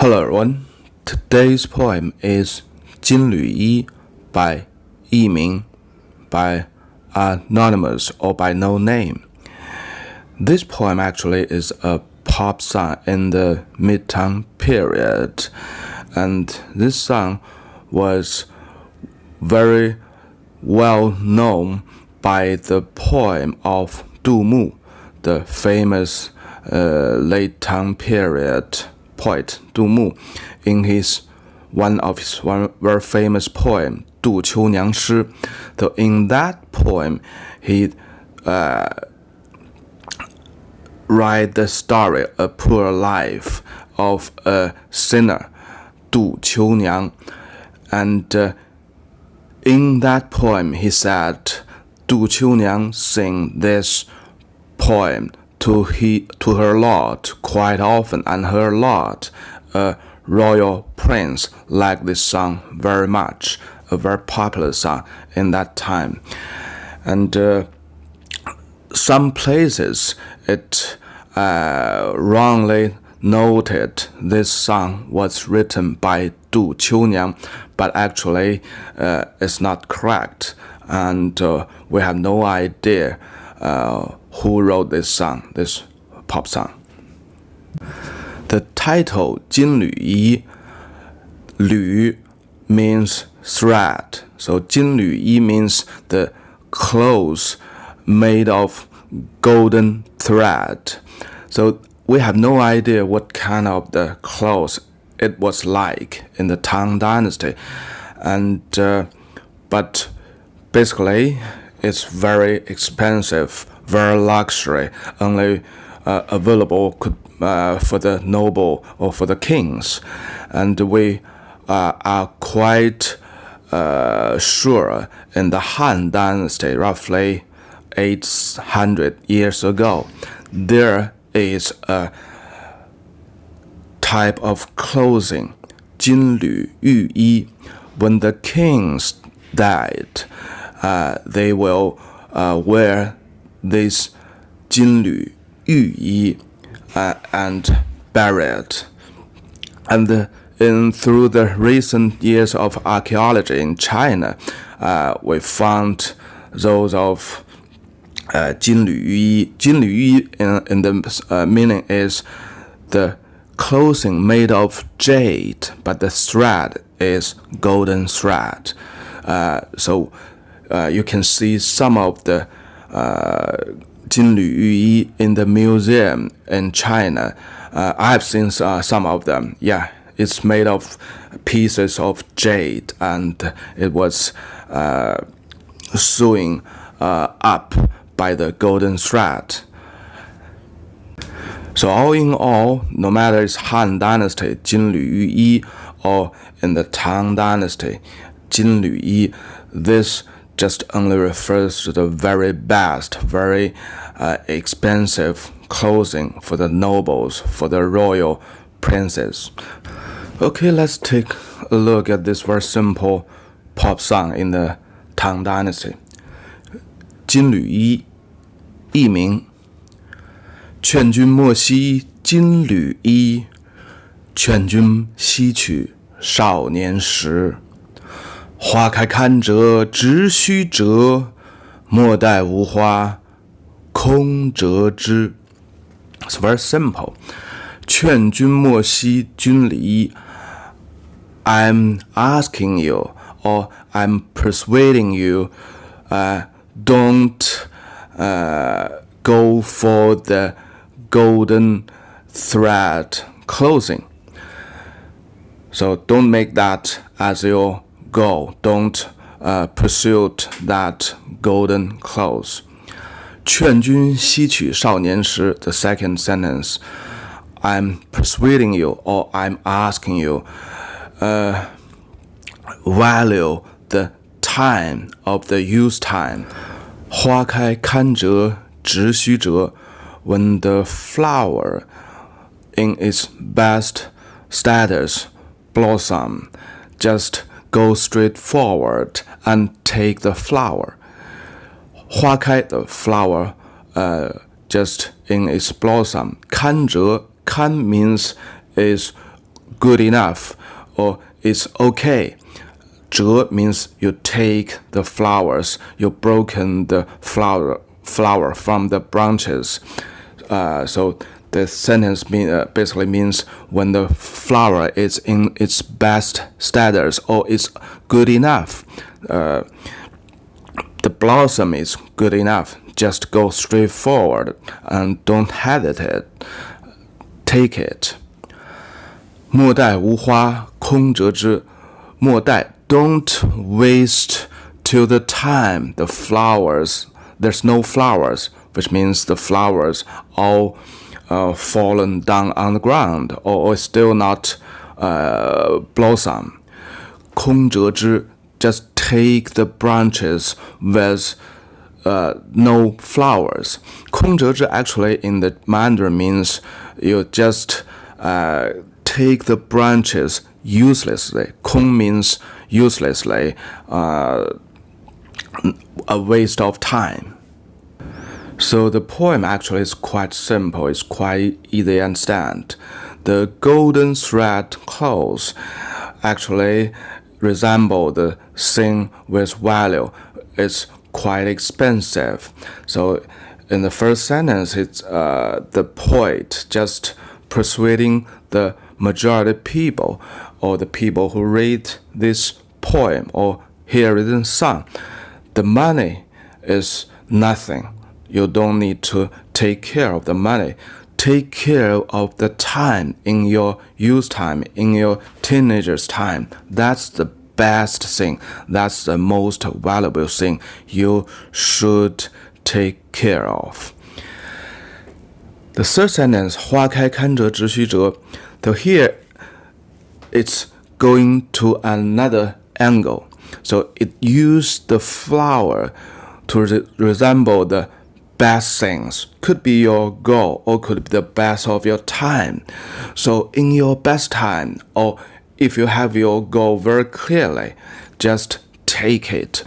Hello everyone, today's poem is 金缕衣 by 佚名 by anonymous or by no name. This poem actually is a pop song in the mid-Tang period, and this song was very well known by the poem of Du Mu, the famous late Tang period poet Du Mu, in one of his very famous poem, 杜秋娘诗. So in that poem, he write the story, a poor life of a sinner, 杜秋娘. And in that poem, he said, 杜秋娘 sing this poem to her lord quite often, and her lord, a royal prince, liked this song very much, a very popular song in that time. And some places it wrongly noted this song was written by Du秋but actually it's not correct, and we have no idea who wrote this song, this pop song. The title 金缕衣, 缕 means thread, so 金缕衣 means the clothes made of golden thread. So we have no idea what kind of the clothes it was like in the Tang Dynasty, and but basically it's very expensive, very luxury, only available for the noble or for the kings. And we are quite sure in the Han Dynasty, roughly 800 years ago, there is a type of clothing, 金缕玉衣. When the kings died, they will wear this 金缕玉衣and bury it. And through the recent years of archaeology in China, we found those of 金缕衣. 金缕衣 in the meaning is the clothing made of jade, but the thread is golden thread. So you can see some of the 金缕玉衣 in the museum in China. I've seen some of them. Yeah, it's made of pieces of jade, and it was sewn up by the golden thread. So all in all, no matter it's Han Dynasty, 金缕玉衣, or in the Tang Dynasty, 金缕衣, this just only refers to the very best, very expensive clothing for the nobles, for the royal princes. Okay, let's take a look at this very simple pop song in the Tang Dynasty. 金缕衣, 佚名. 劝君莫惜金缕衣, 劝君惜取少年时. 花开堪折直须折，莫待无花空折枝. It's very simple. 劝君莫惜金缕衣. I'm asking you, or I'm persuading you, don't go for the golden thread clothing. So don't make that as your goal. Don't pursue that golden clothes. 劝君惜取少年时, the second sentence. I'm persuading you, or I'm asking you, value the time of the youth time. 花开堪折直须折. When the flower in its best status blossom, just go straight forward and take the flower. 花开, the flower, just in its blossom. 堪折, kan means is good enough or it's okay. 折 means you take the flowers, you broken the flower from the branches. So the sentence basically means when the flower is in its best status or it's good enough. The blossom is good enough. Just go straight forward and don't hesitate. Take it. 莫待无花空折枝。莫待 don't waste till the time the flowers, there's no flowers, which means the flowers all fallen down on the ground or still not blossom. 空折枝 just take the branches with no flowers. 空折枝 actually in the Mandarin means you just take the branches uselessly. 空 means uselessly, a waste of time. So the poem actually is quite simple, it's quite easy to understand. The golden thread clothes actually resemble the thing with value. It's quite expensive. So in the first sentence, it's the poet just persuading the majority people or the people who read this poem or hear it in song. The money is nothing. You don't need to take care of the money. Take care of the time in your youth time, in your teenager's time. That's the best thing. That's the most valuable thing you should take care of. The third sentence, 花开堪折直须折. So here, it's going to another angle. So it used the flower to resemble the best things. Could be your goal or could be the best of your time. So in your best time, or if you have your goal very clearly, just take it.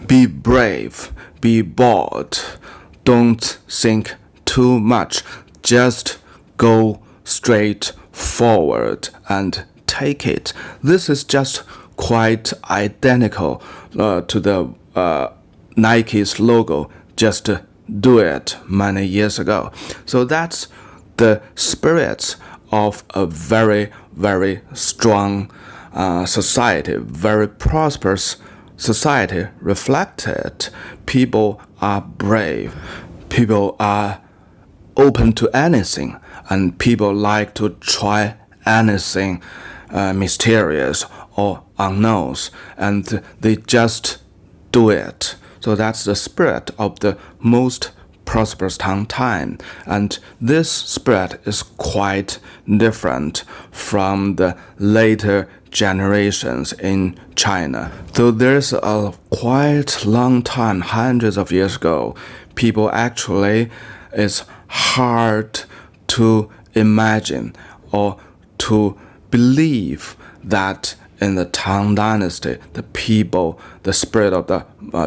Be brave, be bold. Don't think too much. Just go straight forward and take it. This is just quite identical to the Nike's logo. Just do it many years ago. So that's the spirit of a very, very strong society, very prosperous society reflected. People are brave. People are open to anything, and people like to try anything mysterious or unknowns, and they just do it. So that's the spirit of the most prosperous Tang time, and this spirit is quite different from the later generations in China. So there's a quite long time, hundreds of years ago, people actually, it's hard to imagine or to believe that in the Tang Dynasty, the people, the spirit of the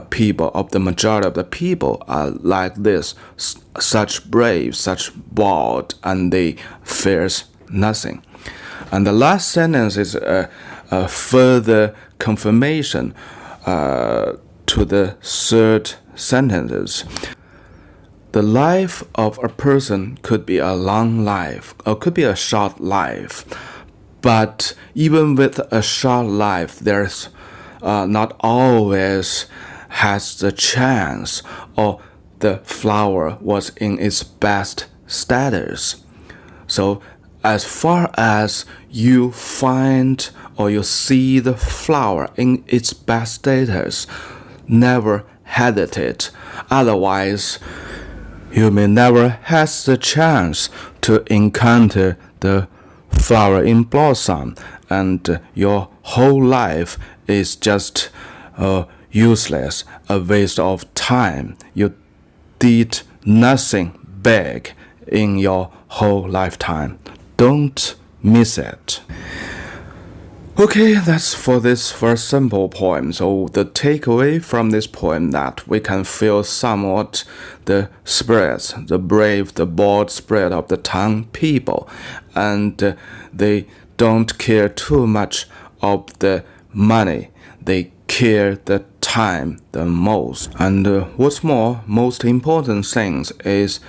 people, of the majority of the people are like this, such brave, such bold, and they fears nothing. And the last sentence is a further confirmation to the third sentences. The life of a person could be a long life or could be a short life. But even with a short life, there's not always has the chance or the flower was in its best status. So as far as you find or you see the flower in its best status, never hesitate. Otherwise, you may never have the chance to encounter the flower in blossom, and your whole life is just useless, a waste of time. You did nothing big in your whole lifetime. Don't miss it. Okay, that's for this first simple poem. So the takeaway from this poem that we can feel somewhat the spirit, the brave, the bold spirit of the Tang people, and they don't care too much of the money. They care the time the most. And what's more, most important things is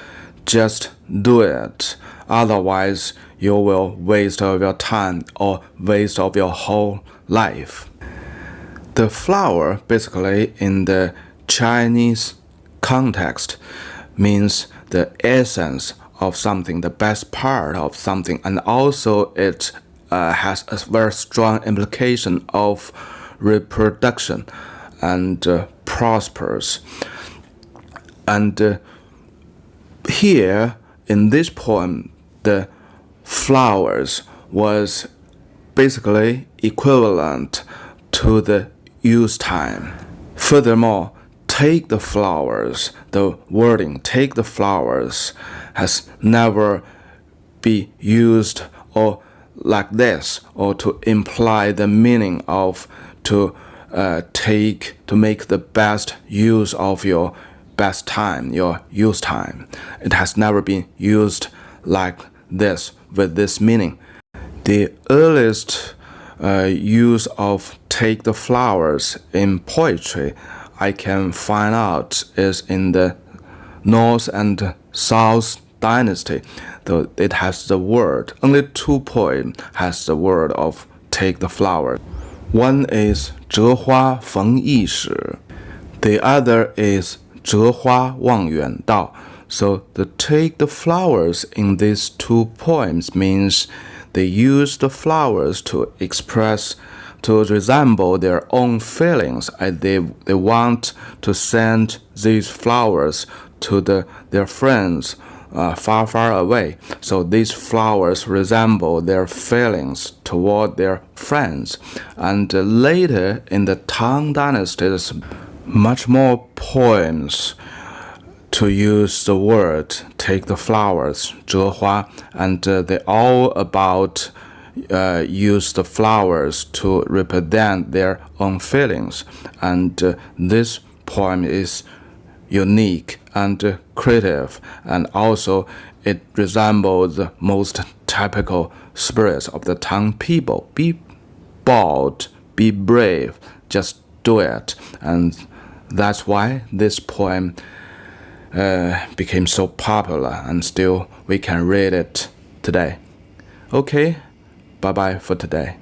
just do it. Otherwise, you will waste of your time or waste of your whole life. The flower, basically, in the Chinese context, means the essence of something, the best part of something, and also it has a very strong implication of reproduction and prosperous. And here in this poem, the flowers was basically equivalent to the use time. Furthermore, take the flowers, the wording take the flowers has never been used or like this, or to imply the meaning of to make the best use of your best time, your use time. It has never been used like this with this meaning. The earliest use of take the flowers in poetry I can find out is in the North and South dynasty, though it has the word. Only 2 poems has the word of take the flower. One is 折花逢驿使, the other is 折花望远道. So the take the flowers in these 2 poems means they use the flowers to express, to resemble their own feelings, and they want to send these flowers to their friends far away. So these flowers resemble their feelings toward their friends. And later in the Tang dynasty, there's much more poems to use the word take the flowers, 折花, and they all about use the flowers to represent their own feelings. And this poem is unique and creative, and also it resembles the most typical spirits of the Tang people. Be bold, be brave, just do it. And that's why this poem became so popular, and still we can read it today. Okay, bye bye for today.